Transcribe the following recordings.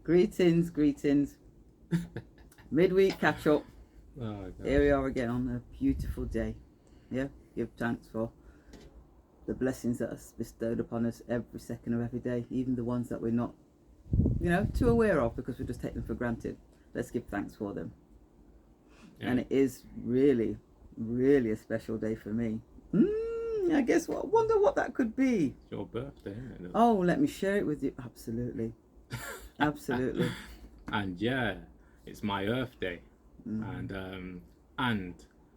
Greetings, greetings. Midweek catch up. Oh, Here we gosh. are again on a beautiful day. Yeah, give thanks for the blessings that are bestowed upon us every second of every day, even the ones that we're not, too aware of because we just take them for granted. Let's give thanks for them. Yeah, And it is really, really a special day for me. I guess what? Wonder what that could be. it's your birthday, isn't it? Oh, let me share it with you. Absolutely, absolutely. And yeah, it's my Earthday, Mm. and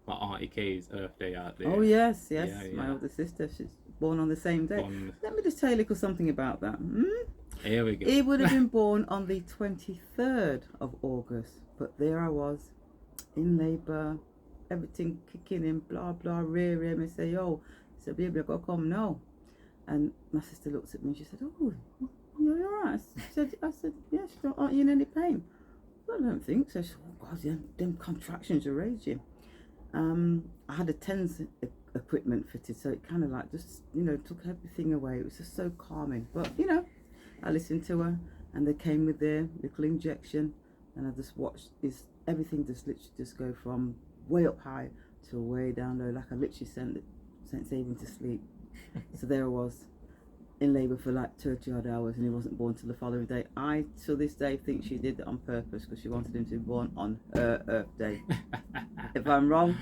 my Auntie Kay's Earthday out Oh there. yes, Yeah, yes. My yeah. older sister, she's born on the same day. Bon, Let me just tell you a little something about that. here we go. He would have been born on the 23rd of August, but there I was in labour, everything kicking in, blah blah, rearing. And say, "Yo," I said, "Baby, I gotta come now." And my sister looks at me and she said, "Oh, you're alright." I said, "Yeah." She said, "Aren't you in any pain?" I don't think so. She said, "Oh God, yeah, them contractions are raging." I had a TENS equipment fitted, so it kind of like just took everything away. It was just so calming. But I listened to her, and they came with their little injection, and I just watched everything just literally just go from way up high to way down low, like I literally sent Saving to sleep. So there I was in labour for like 30 odd hours, and he wasn't born till the following day. I to this day think she did it on purpose because she wanted him to be born on her Earth Day. If I'm wrong,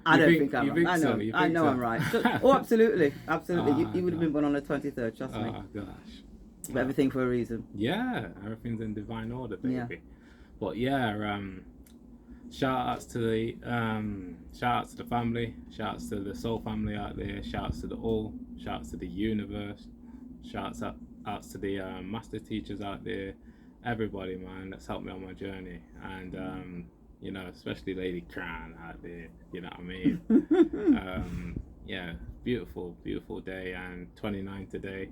I You don't think think I'm you wrong. think so? You I think know so? I'm right. Oh, absolutely, absolutely. Ah, You would have God. been born on the 23rd, trust me. Oh gosh. But Oh, everything for a reason. yeah, everything's in divine order, Yeah. baby. But yeah, shout outs to the family, shout outs to the soul family out there, shout outs to the all, shout outs to the universe, shout outs to the master teachers out there, everybody, man, that's helped me on my journey. And especially Lady Crown out there, you know what I mean. Yeah, beautiful, beautiful day. And 29 today.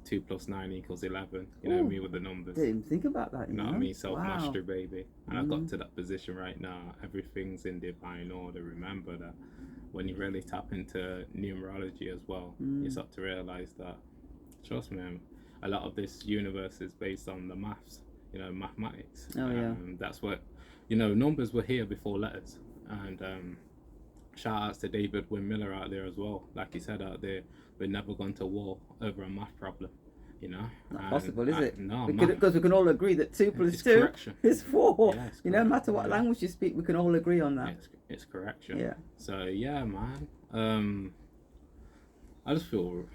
2 plus 9 equals 11. You know Oh, me with the numbers. didn't even think about that. You know what I mean? Self Wow. mastery, baby. And I've got to that position right now. Everything's in divine order. Remember that when you really tap into numerology as well, you start to realize that, trust me, a lot of this universe is based on the maths, mathematics. Oh yeah. That's what, numbers were here before letters. And shout outs to David Wynn Miller out there as well. Like he said out there, we're never going to war over a math problem, you know. Not possible, is it? No, Because we can all agree that 2 plus it's 2 correction. is 4. Yeah, it's No correct. matter what language you speak, we can all agree on that. It's correction. Yeah. So yeah, man. I just feel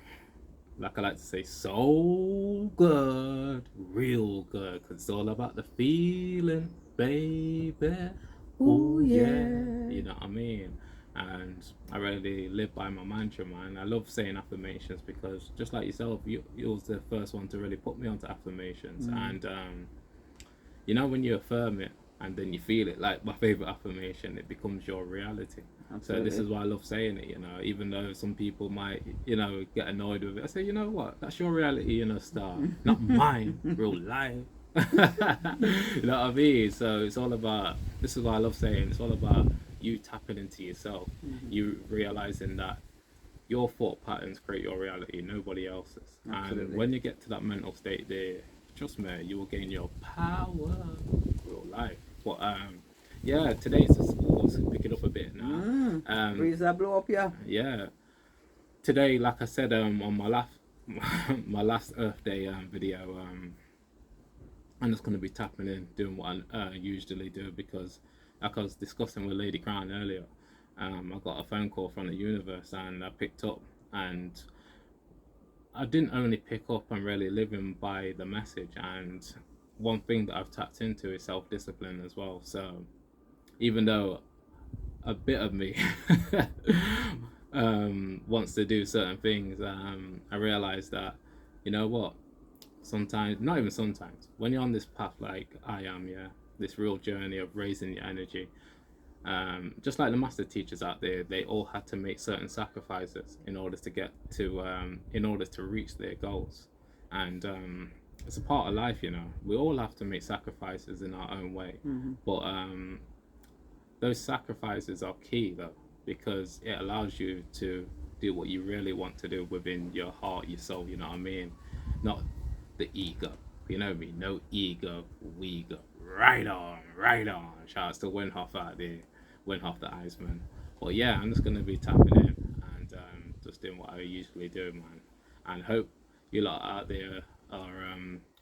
like I like to say so good, real good, because it's all about the feeling, baby. Oh yeah. You know what I mean? And I really live by my mantra, man. I love saying affirmations because just like yourself, you was the first one to really put me onto affirmations. And when you affirm it and then you feel it, like my favorite affirmation, it becomes your reality. Absolutely. So this is why I love saying it, even though some people might, get annoyed with it. I say, you know what? That's your reality, star, not mine, real life. You know what I mean? So it's all about, this is why I love saying, it's all about you tapping into yourself, you realizing that your thought patterns create your reality, nobody else's. Absolutely. And when you get to that mental state there, trust me, you will gain your power, real life. But yeah, today's the schools pick it up a bit now. Breeze that blow up, yeah. Yeah, today, like I said, on my last my last Earth Day video, I'm just gonna be tapping in, doing what I usually do because, like I was discussing with Lady Crown earlier, I got a phone call from the universe and I picked up, and I didn't only pick up and really living by the message. And one thing that I've tapped into is self-discipline as well. So even though a bit of me wants to do certain things, I realized that, you know what, sometimes, not even sometimes, when you're on this path like I am, yeah, this real journey of raising your energy, just like the master teachers out there, they all had to make certain sacrifices in order to get to, in order to reach their goals. And it's a part of life, we all have to make sacrifices in our own way. But those sacrifices are key though, because it allows you to do what you really want to do within your heart, your soul, you know what I mean? Not the ego, You know me, no ego, we go right on, right on. Shout out to Winhoff out there, Winhoff the Iceman. But yeah, I'm just gonna be tapping in and just doing what I usually do, man. And hope you lot out there are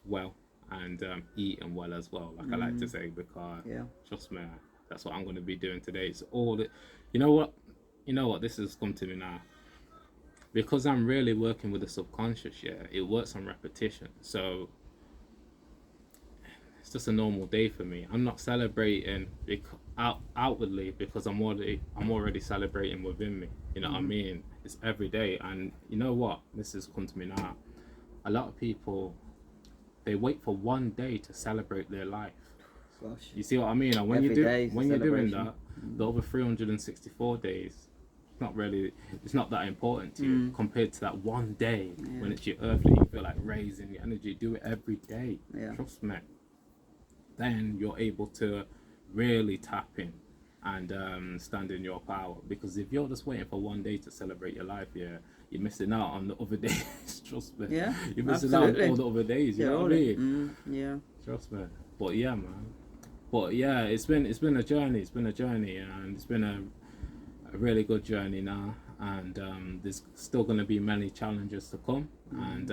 well and eating well as well, like I like to say, because Yeah. trust me, that's what I'm gonna be doing today. It's all that, you know what, this has come to me now. Because I'm really working with the subconscious, yeah, it works on repetition. So it's just a normal day for me. I'm not celebrating outwardly because I'm already celebrating within me. You know what I mean? It's every day, and you know what? This has come to me now. A lot of people, they wait for one day to celebrate their life. Gosh. You see what I mean? And when Every day is a when you're doing celebration. that, the other 364 days, it's not that important to you compared to that one day when it's your earthly. You feel like raising your energy. Do it every day. Yeah. Trust me. Then you're able to really tap in and stand in your power. Because if you're just waiting for one day to celebrate your life, yeah, you're missing out on the other days. Trust me. Yeah, You're missing absolutely. out on all the other days. You know what I mean? Yeah. Trust me. But yeah, man. But yeah, it's been a journey. It's been a journey, and it's been a really good journey now. And there's still going to be many challenges to come. And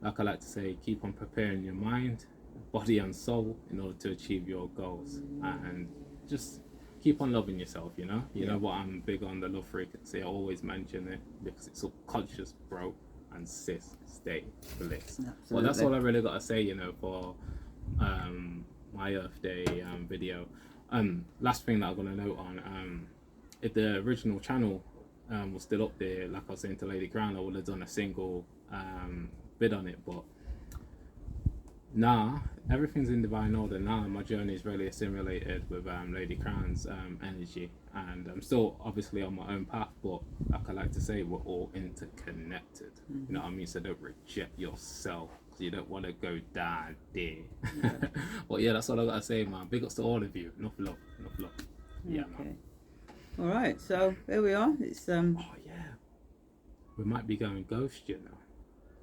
like I like to say, keep on preparing your mind, body and soul in order to achieve your goals, and just keep on loving yourself. You know what, I'm big on the love frequency. I always mention it because it's subconscious, bro, and sis, stay bliss. Well, that's all I really got to say, for My Earthday video. Last thing that I'm gonna note on, if the original channel was still up there, like I was saying to Lady Crown, I would have done a single bid on it, but nah, everything's in divine order now. My journey is really assimilated with Lady Crown's energy, and I'm still obviously on my own path, but like I like to say, we're all interconnected. You know what I mean? So don't reject yourself, because you don't want to go down there. But yeah, that's all I gotta say, man. Big ups to all of you. Enough love. Yeah, Okay. man. All right, so here we are. It's Oh yeah, we might be going ghost,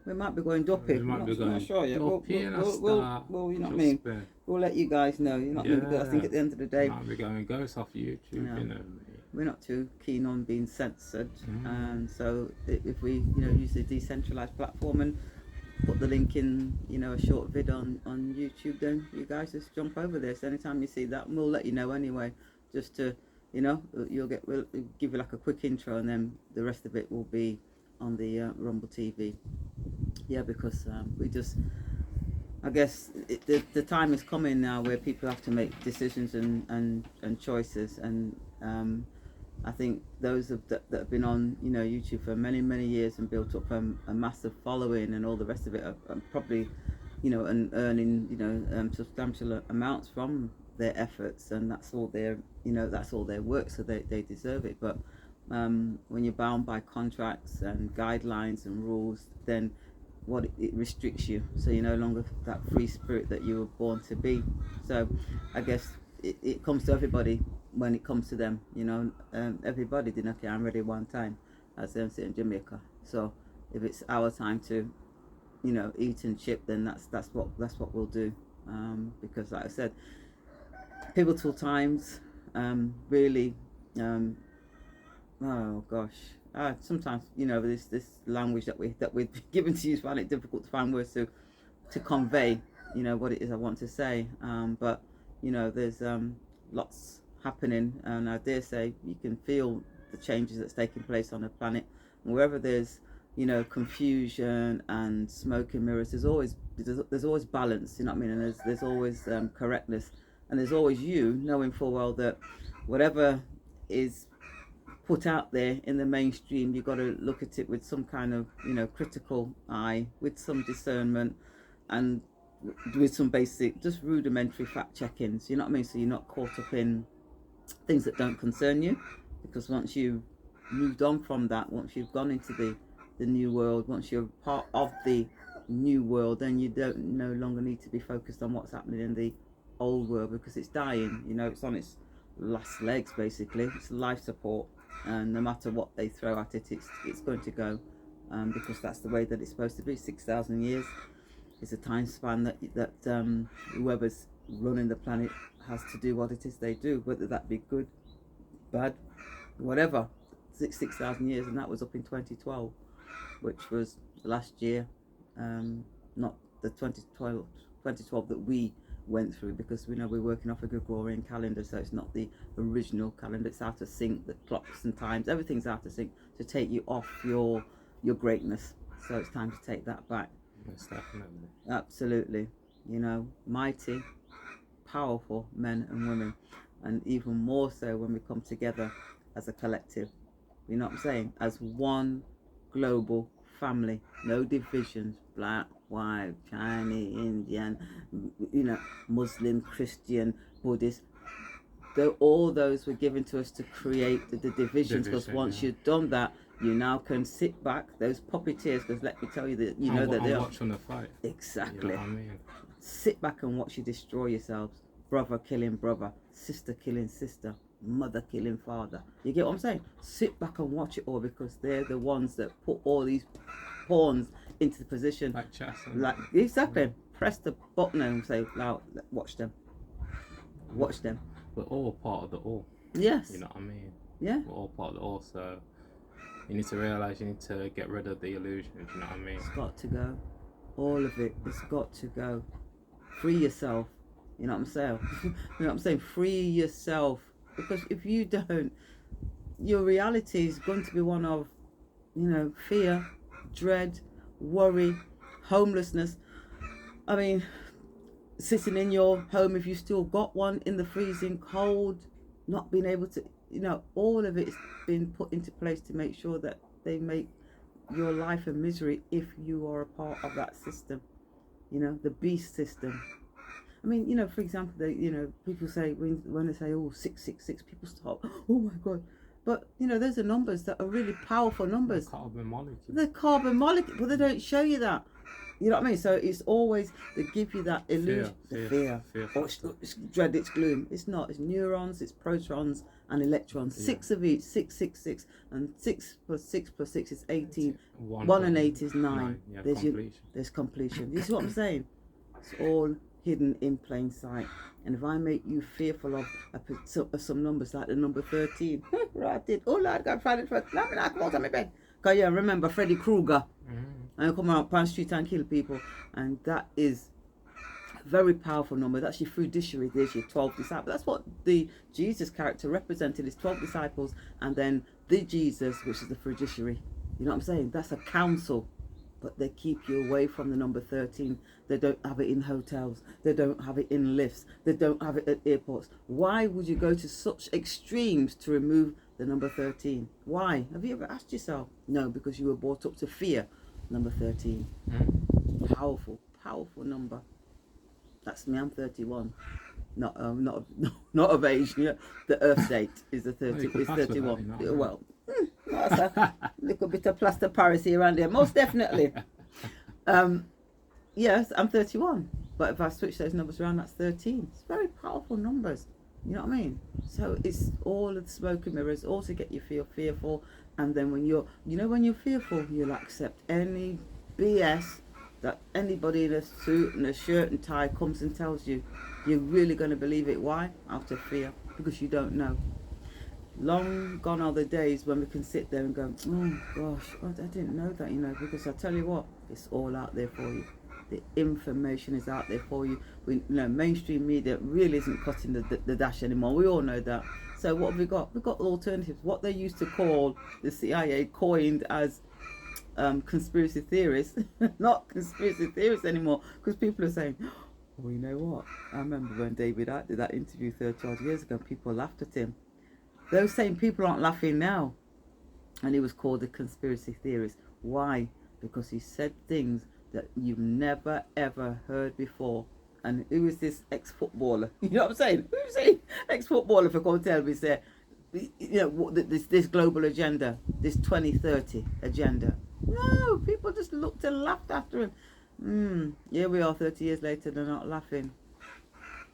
we might be going duppy. We might be going not sure yet. duppy You and know a what I mean? We'll let you guys know. You know what I mean? Because I think at the end of the day, might be going ghost off YouTube. Yeah. You know, we're not too keen on being censored, and so if we use the decentralized platform and put the link in a short vid on YouTube, then you guys just jump over there. So anytime you see that, we'll let you know anyway, just to we'll give you like a quick intro, and then the rest of it will be on the Rumble TV. Yeah, because I guess the time is coming now where people have to make decisions and choices, and I think those that have been on YouTube for many years and built up a massive following and all the rest of it are probably and earning substantial amounts from their efforts, and that's all their work, so they deserve it. But when you're bound by contracts and guidelines and rules, then it restricts you, so you're no longer that free spirit that you were born to be. So I guess it comes to everybody when it comes to them. Everybody didn't okay, I'm ready one time, as they say in Jamaica. So if it's our time to eat and chip, then that's what we'll do, because like I said, pivotal times, really, oh gosh, sometimes this language that we're given to use, find it difficult to find words to convey what it is I want to say, but there's lots happening, and I dare say you can feel the changes that's taking place on the planet. And wherever there's confusion and smoke and mirrors, there's always balance, and there's always correctness, and there's always you knowing full well that whatever is put out there in the mainstream, you've got to look at it with some kind of critical eye, with some discernment, and with some basic, just rudimentary fact checkings. So you're not caught up in things that don't concern you, because once you've moved on from that, once you've gone into the new world, once you're part of the new world, then you don't no longer need to be focused on what's happening in the old world, because it's dying. It's on its last legs, basically. It's life support, and no matter what they throw at it, it's going to go, because that's the way that it's supposed to be. 6,000 years It's a time span that whoever's running the planet has to do what it is they do, whether that be good, bad, whatever. 6,000 years, and that was up in 2012, which was last year, not the 2012 that we went through, because we know we're working off a Gregorian calendar, so it's not the original calendar. It's out of sync. The clocks and times, everything's out of sync to take you off your greatness. So it's time to take that back. Yes, definitely. Absolutely. You know, mighty, powerful men and women, and even more so when we come together as a collective. You know what I'm saying? As one global family, no divisions, black, white, Chinese, Indian, you know, Muslim, Christian, Buddhist. All those were given to us to create the divisions, because once you've done that, you now can sit back, those puppeteers, because let me tell you that you know that they are watching the fight. Exactly. You know what I mean? Sit back and watch you destroy yourselves. Brother killing brother, sister killing sister, mother killing father. You get what I'm saying? Sit back and watch it all, because they're the ones that put all these pawns into the position. Like chess. Like, exactly. Press the button and say, now watch them. Watch them. We're all part of the all. Yes. You know what I mean? Yeah. We're all part of the all, so you need to realise you need to get rid of the illusions, you know what I mean? It's got to go. All of it. It's got to go. Free yourself. You know what I'm saying? You know what I'm saying? Free yourself. Because if you don't, your reality is going to be one of, you know, fear, dread, worry, homelessness. I mean, sitting in your home, if you still got one, in the freezing cold, not being able to, you know, all of it's been put into place to make sure that they make your life a misery if you are a part of that system. You know, the beast system. I mean, you know, for example, you know, people say when they say, oh, 666, people start, oh my God. But, you know, those are numbers that are really powerful numbers. The carbon molecule. The carbon molecule, but they don't show you that. You know what I mean? So it's always, they give you that illusion. Fear. It's dread, it's gloom. It's not. It's neurons, it's protons and electrons. 6 of each, 666. And 6 plus 6 plus 6 is 18. 1 and 8 is 9. Yeah, there's completion. You see what I'm saying? It's all hidden in plain sight. And if I make you fearful of some numbers, like the number 13, right, oh Lord, God, Friday the 1st, let me not come out of my bed. Because yeah, remember Freddy Krueger, and come out Pan Street and kill people, and that is a very powerful number. That's your fruidiciary. There's your 12 disciples. That's what the Jesus character represented, his 12 disciples, and then the Jesus, which is the fruidiciary. You know what I'm saying? That's a council. But they keep you away from the number 13. They don't have it in hotels. They don't have it in lifts. They don't have it at airports. Why would you go to such extremes to remove the number 13? Why? Have you ever asked yourself? No, because you were brought up to fear number 13. Powerful, powerful number. That's me. I'm 31. Not of age. Yeah. The Earth date is the 30. Is 31. Well. That's a little bit of plaster Paris here around here, most definitely. Yes, I'm 31, but if I switch those numbers around, that's 13. It's very powerful numbers, you know what I mean? So it's all of the smoke and mirrors, also get you feel fearful, and then when you're fearful, you'll accept any BS that anybody in a suit and a shirt and tie comes and tells you. You're really going to believe it. Why? Out of fear, because you don't know. Long gone are the days when we can sit there and go, oh gosh, I didn't know that, you know, because I tell you what, it's all out there for you. The information is out there for you. Mainstream media really isn't cutting the dash anymore. We all know that. So what have we got? We've got alternatives. What they used to call, the CIA coined as conspiracy theorists, not conspiracy theorists anymore, because people are saying, well, you know what? I remember when David Icke did that interview 30 odd years ago, people laughed at him. Those same people aren't laughing now. And he was called a conspiracy theorist. Why? Because he said things that you've never ever heard before. And who is this ex-footballer? You know what I'm saying? Who's he? Ex-footballer for come tell me, say, you know, this global agenda, this 2030 agenda. No, people just looked and laughed after him. Here we are 30 years later, they're not laughing.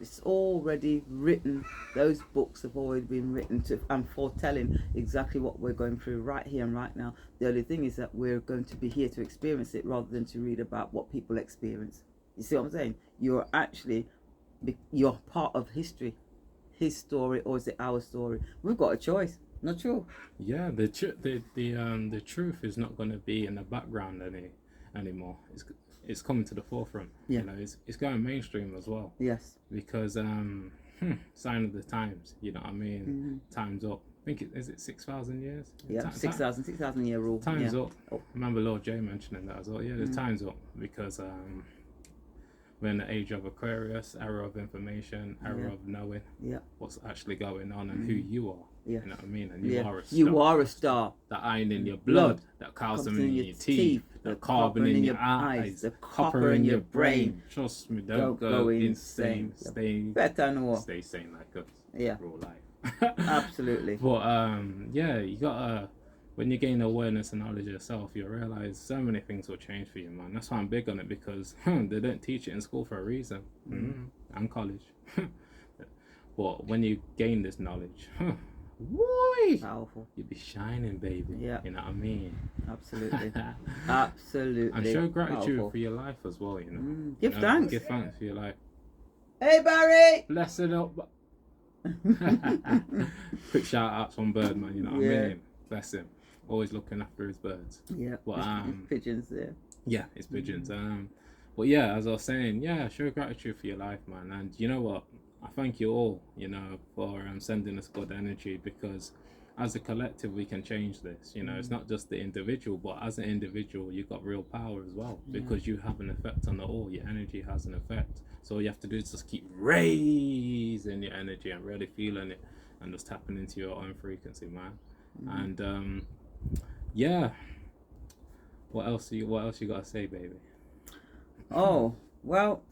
It's already written. Those books have already been written to and foretelling exactly what we're going through right here and right now. The only thing is that we're going to be here to experience it rather than to read about what people experience. You see what I'm saying? You're part of history. His story, or is it our story? We've got a choice. Not true. Yeah, the truth is not going to be in the background anymore. It's coming to the forefront. Yeah. You know, it's going mainstream as well. Yes. Because sign of the times. You know what I mean? Time's up. I think is it 6,000 years? Yeah, 6,000 year rule. Time's yeah. up. I remember Lord J mentioning that as well. Yeah, the time's up because we're in the age of Aquarius, era of information, era of knowing what's actually going on and who you are. Yeah. You know what I mean? And you are a star. You are a star. The iron in your blood, that calcium in your teeth, the carbon in your eyes, the copper in your brain. Trust me, don't go insane. Stay sane like us. Yeah. Real life. Absolutely. But yeah, you gotta, when you gain awareness and knowledge of yourself, you realize so many things will change for you, man. That's why I'm big on it, because they don't teach it in school for a reason, and college. But when you gain this knowledge, boy, powerful. You'll be shining, baby. Yeah. You know what I mean? Absolutely. Absolutely. And show gratitude powerful. for your life as well, you know. Give thanks. Give thanks for your life. Hey, Barry! Bless it up. Quick shout outs on Bird, man, you know what I mean? Bless him. Always looking after his birds. Yeah. But pigeons there. Yeah, it's pigeons. But yeah, as I was saying, yeah, show gratitude for your life, man. And you know what? I thank you all, you know, for sending us good energy, because as a collective we can change this. You know, it's not just the individual, but as an individual you've got real power as well, because you have an effect on the all. Your energy has an effect. So all you have to do is just keep raising your energy and really feeling it and just tapping into your own frequency, man. And yeah, what else you gotta say, baby? Oh, well,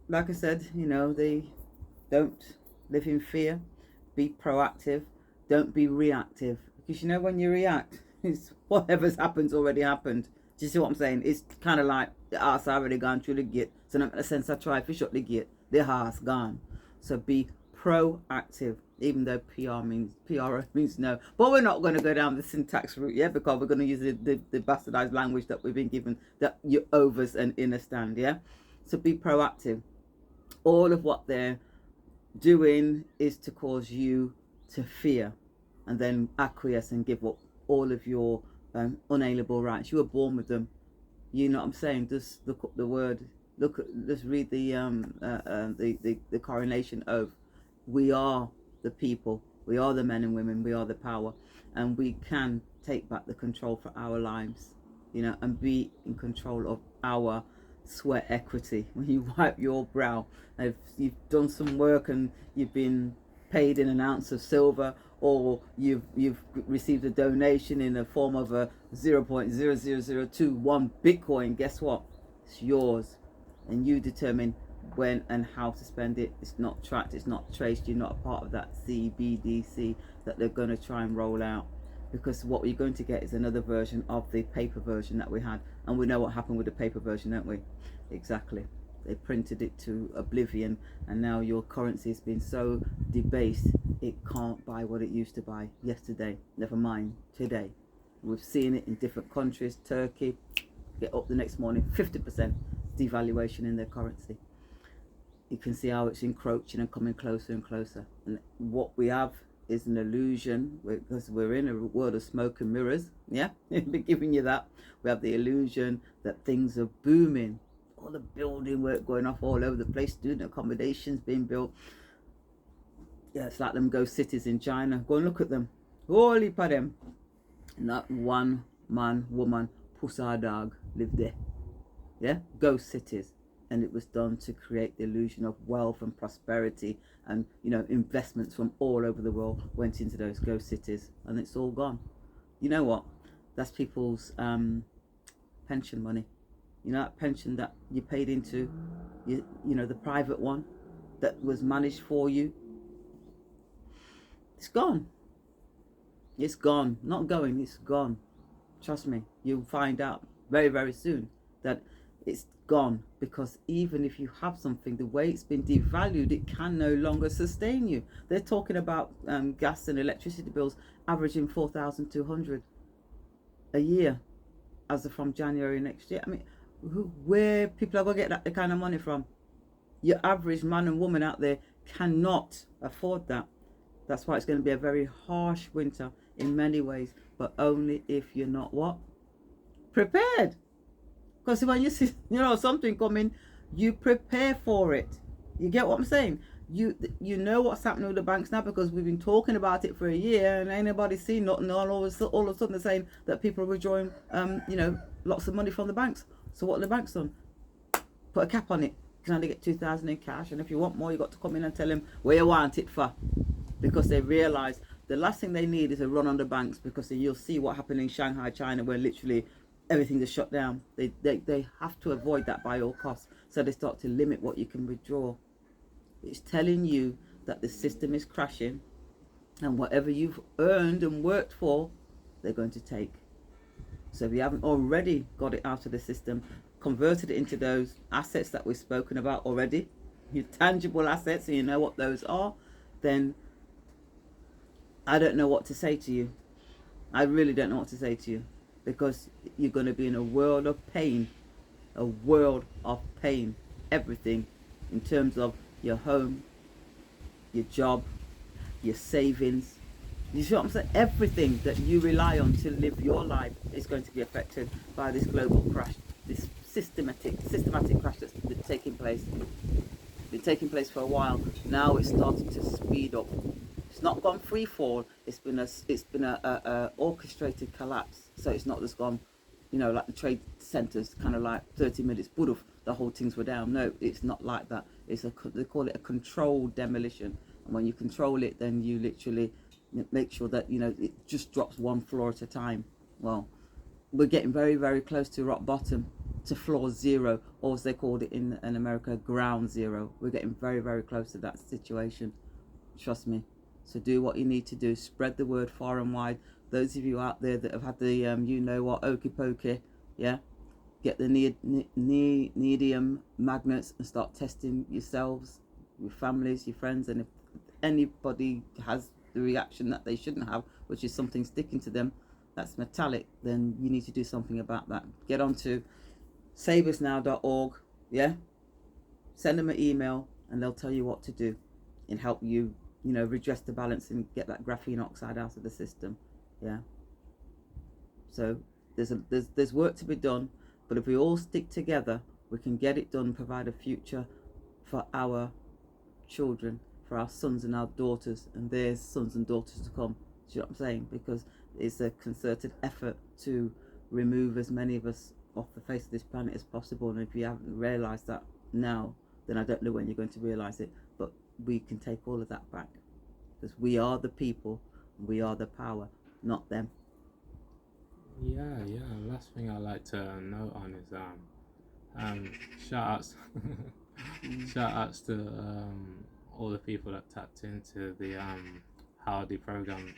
like I said, you know, they don't live in fear. Be proactive. Don't be reactive. Because you know, when you react, it's whatever's happened's already happened. Do you see what I'm saying? It's kind of like the arse already gone through the gate. So not gonna sense I try to shut the gate. The arse gone. So be proactive. Even though PR means no. But we're not going to go down the syntax route yet, because we're going to use the bastardized language that we've been given, that you overs and understand, yeah? So be proactive. All of what they're doing is to cause you to fear and then acquiesce and give up all of your unalienable rights. You were born with them. You know what I'm saying? Just look up the word. Just read the coronation oath. We are the people. We are the men and women. We are the power, and we can take back the control for our lives, you know, and be in control of our sweat equity. When you wipe your brow, if you've done some work and you've been paid in an ounce of silver, or you've received a donation in the form of a 0.00021 Bitcoin, guess what? It's yours, and you determine when and how to spend it. It's not tracked, it's not traced. You're not a part of that CBDC that they're going to try and roll out, because what we're going to get is another version of the paper version that we had, and we know what happened with the paper version, don't we? Exactly. They printed it to oblivion, and now your currency has been so debased it can't buy what it used to buy yesterday, never mind today. We've seen it in different countries. Turkey, get up the next morning, 50% devaluation in their currency. You can see how it's encroaching and coming closer and closer. And what we have is an illusion, because we're in a world of smoke and mirrors. Yeah, I've been giving you that. We have the illusion that things are booming. All the building work going off all over the place, student accommodations being built. Yeah, it's like them ghost cities in China. Go and look at them. Holy for them. Not one man, woman, pussy dog lived there. Yeah, ghost cities. And it was done to create the illusion of wealth and prosperity, and you know, investments from all over the world went into those ghost cities, and it's all gone. You know what? That's people's pension money. You know, that pension that you paid into, you know, the private one that was managed for you. It's gone. It's gone. Not going. It's gone. Trust me. You'll find out very, very soon that it's gone, because even if you have something, the way it's been devalued, it can no longer sustain you. They're talking about gas and electricity bills averaging 4,200 a year as of from January next year. I mean, where people are going to get that kind of money from? Your average man and woman out there cannot afford that. That's why it's going to be a very harsh winter in many ways, but only if you're not what? Prepared. Because when you see, something coming, you prepare for it. You get what I'm saying? You know what's happening with the banks now, because we've been talking about it for a year and ain't nobody seen nothing. All of a sudden they're saying that people are withdrawing, lots of money from the banks. So what have the banks done? Put a cap on it. You can only get 2,000 in cash, and if you want more, you got to come in and tell them where you want it for, because they realise the last thing they need is a run on the banks, because then you'll see what happened in Shanghai, China, where literally everything is shut down. They have to avoid that by all costs, so they start to limit what you can withdraw. It's telling you that the system is crashing, and whatever you've earned and worked for, they're going to take. So if you haven't already got it out of the system, converted it into those assets that we've spoken about already, your tangible assets, and you know what those are, then I don't know what to say to you. I really don't know what to say to you, because you're going to be in a world of pain, everything in terms of your home, your job, your savings. You see what I'm saying? Everything that you rely on to live your life is going to be affected by this global crash, this systematic crash that's been taking place. Been taking place for a while. Now it's starting to speed up. It's not gone free fall. It's been a orchestrated collapse. So it's not just gone, like the trade centres, kind of like 30 minutes, the whole things were down. No, it's not like that. They call it a controlled demolition. And when you control it, then you literally make sure that it just drops one floor at a time. Well, we're getting very, very close to rock bottom, to floor zero, or as they called it in America, ground zero. We're getting very, very close to that situation. Trust me. So do what you need to do. Spread the word far and wide. Those of you out there that have had the okey pokey, yeah, get the neodymium magnets and start testing yourselves, your families, your friends, and if anybody has the reaction that they shouldn't have, which is something sticking to them that's metallic, then you need to do something about that. Get onto saveusnow.org, yeah, send them an email and they'll tell you what to do and help you redress the balance and get that graphene oxide out of the system. Yeah, so there's work to be done, but if we all stick together, we can get it done, provide a future for our children, for our sons and our daughters and their sons and daughters to come. Do you know what I'm saying? Because it's a concerted effort to remove as many of us off the face of this planet as possible. And if you haven't realised that now, then I don't know when you're going to realise it. But we can take all of that back, because we are the people, we are the power, not them. Yeah. Last thing I like to note on is shout outs to all the people that tapped into the Howdy program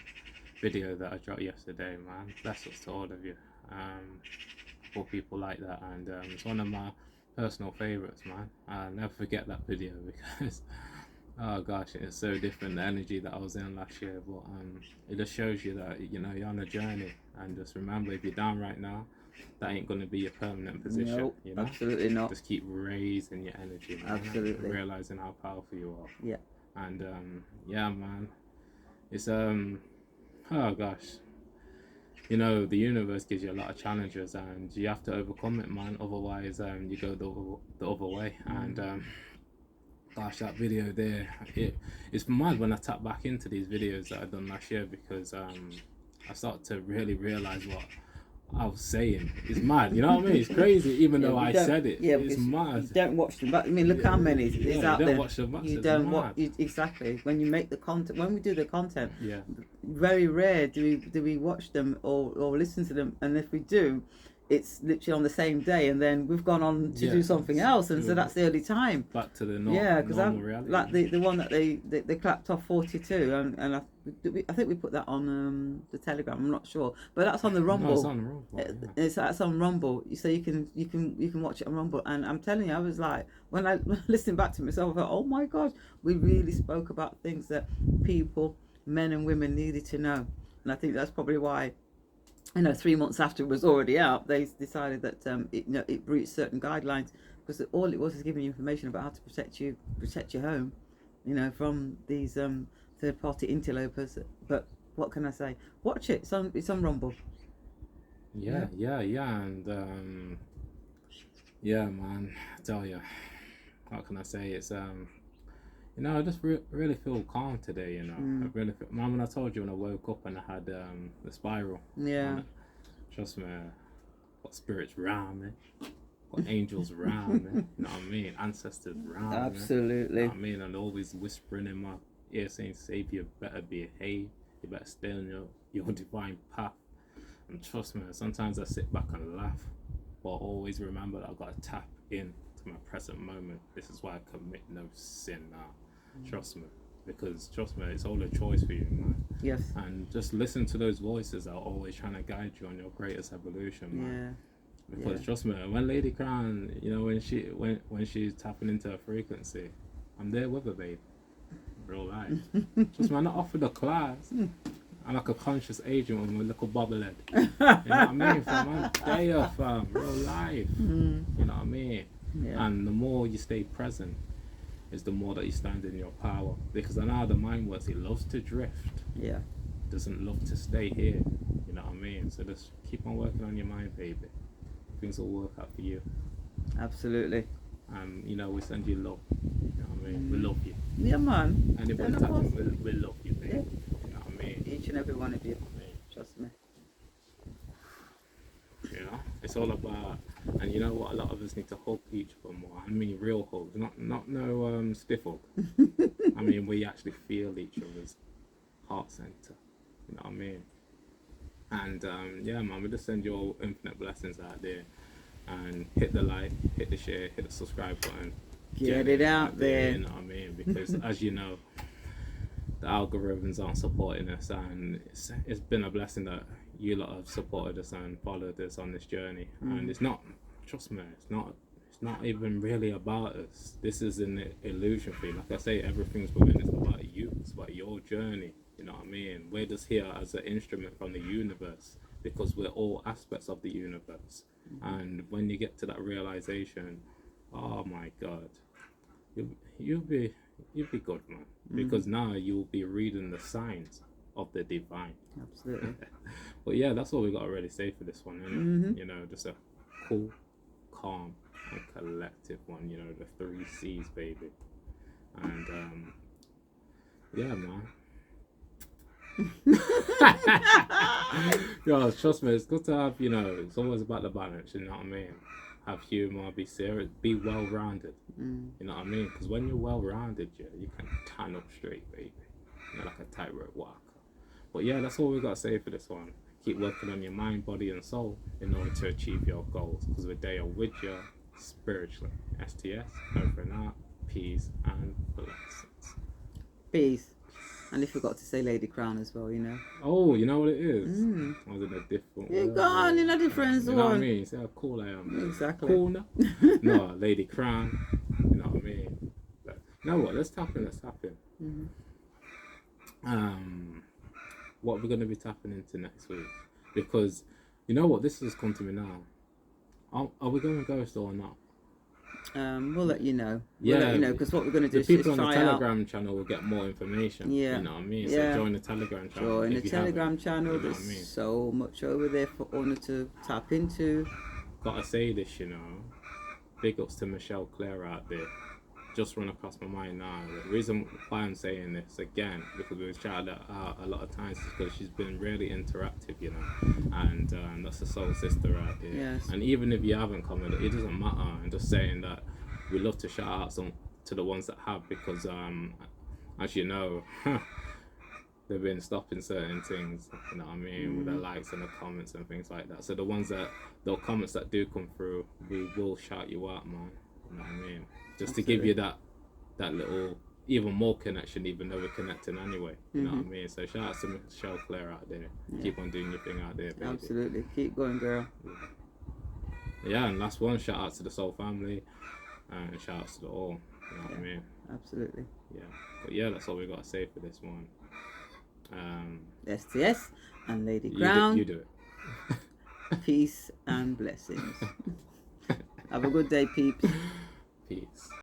video that I dropped yesterday, man. Bless us to all of you. For people like that, and it's one of my personal favorites, man. I'll never forget that video, because oh gosh, it's so different, the energy that I was in last year. But it just shows you that you're on a journey, and just remember, if you're down right now, that ain't going to be your permanent position. Nope, absolutely not. Just keep raising your energy, man. Absolutely. Realizing how powerful you are. Yeah. And yeah, man, it's oh gosh, the universe gives you a lot of challenges, and you have to overcome it, man. Otherwise you go the other way. And gosh, that video there, it's mad when I tap back into these videos that I done last year, because I start to really realize what I was saying. It's mad, you know what I mean? It's crazy, even though I said it. Yeah, it's mad. You don't watch them, but I mean, look how many is out there. Watch them, you don't watch exactly. When you make the content, when we do the content, yeah, very rare do we watch them or listen to them, and if we do, it's literally on the same day, and then we've gone on to Yeah, do something else, and so that's the early time. back to the Because normal reality. like the one that they clapped off 42, and I think we put that on the Telegram. I'm not sure, but that's on the Rumble. No, it's on the Rumble. Yeah. That's on Rumble, so you can watch it on Rumble. And I'm telling you, I was like, when I listened back to myself, I thought, oh my gosh, we really spoke about things that people, men and women, needed to know. And I think that's probably why, 3 months after it was already out, they decided that it breached certain guidelines, because all it was is giving you information about how to protect your home, from these third-party interlopers. But what can I say? Watch it. It's on Rumble. Yeah, and yeah, man, I tell you, what can I say? It's I just really feel calm today. I really feel, man, when I told you when I woke up and I had the spiral. Yeah. Trust me, got spirits around me, got angels around me. You know what I mean? Ancestors around me. Absolutely. You know what I mean? And always whispering in my ear saying, "Savior, better behave. You better stay on your divine path." And trust me, sometimes I sit back and laugh, but always remember that I've got to tap in to my present moment. This is why I commit no sin now. Trust me, because trust me, it's all a choice for you, man. Yes. And just listen to those voices that are always trying to guide you on your greatest evolution, man. Yeah. Because trust me, when Lady Crown, when she's tapping into her frequency, I'm there with her, babe. Real life. Trust me, I'm not offered a class. I'm like a conscious agent with my little bobblehead. You know what I mean? Fam, I'm there, fam. Real life. You know what I mean? Yeah. And the more you stay present, is the more that you stand in your power. Because I know how the mind works. It loves to drift. Yeah. Doesn't love to stay here. You know what I mean? So just keep on working on your mind, baby. Things will work out for you. Absolutely. We send you love. You know what I mean? We love you. Yeah, man. Anybody tapping, we love you, baby. Yeah. You know what I mean? Each and every one of you. Trust me. It's all about, and you know what, a lot of us need to hug each other more. I mean real hugs, not no stiff hug. I mean we actually feel each other's heart center. You know what I mean? And yeah, man, we just send you all infinite blessings out there, and hit the like, hit the share, hit the subscribe button. Get it out there. You know what I mean? Because as you know, the algorithms aren't supporting us, and it's been a blessing that you lot have supported us and followed us on this journey. And it's not, trust me, it's not even really about us. This is an illusion for you. Like I say, everything's within. It's about you. It's about your journey. You know what I mean? We're just here as an instrument from the universe, because we're all aspects of the universe. And when you get to that realization, oh my God, you'll be good, man. Because now you'll be reading the signs of the divine. Absolutely. But yeah, that's all we got to really say for this one, isn't it? Just a cool, calm, and collective one. The 3 C's, baby. And yeah, man. Yo, trust me, it's good to have, it's always about the balance, you know what I mean? Have humor, be serious, be well-rounded. You know what I mean? Because when you're well-rounded, you can turn up straight, baby. Like a tightrope walker. But yeah, that's all we got to say for this one. Keep working on your mind, body, and soul in order to achieve your goals. Because we're there with you spiritually. STS, over and out, peace and blessings. Peace. And you forgot to say Lady Crown as well, Oh, you know what it is? I was in a different You're gone in a different one. You know what I mean? See how cool I am? Exactly. Cool now? No, Lady Crown. You know what I mean? But, you know what? Let's tap in. What we're going to be tapping into next week, because you know what, this has come to me now. Are we going to ghost or not? We'll let you know. We'll let you know, because what we're going to do is people on the try Telegram channel will get more information. Yeah. You know what I mean? So join the Telegram channel. Join the Telegram channel. There's so much over there for Honor to tap into. Gotta say this, big ups to Michelle Claire out there. Just run across my mind now. The reason why I'm saying this again, because we've chatted out a lot of times, is because she's been really interactive, and that's a soul sister out there. Yes. And even if you haven't commented, it doesn't matter. I'm just saying that we love to shout out to the ones that have, because as you know, they've been stopping certain things, you know what I mean, with the likes and the comments and things like that. So the ones that, the comments that do come through, we will shout you out, man. You know what I mean? Just to give you that little, even more connection, even though we're connecting anyway. You know what I mean? So shout out to Michelle Claire out there. Keep on doing your thing out there, baby. Absolutely. Keep going, girl. Yeah, and last one, shout out to the Soul family, and shout outs to the all. You know what I mean? Absolutely. Yeah. But yeah, that's all we got to say for this one. STS and Lady Crown. You do it. Peace and blessings. Have a good day, peeps.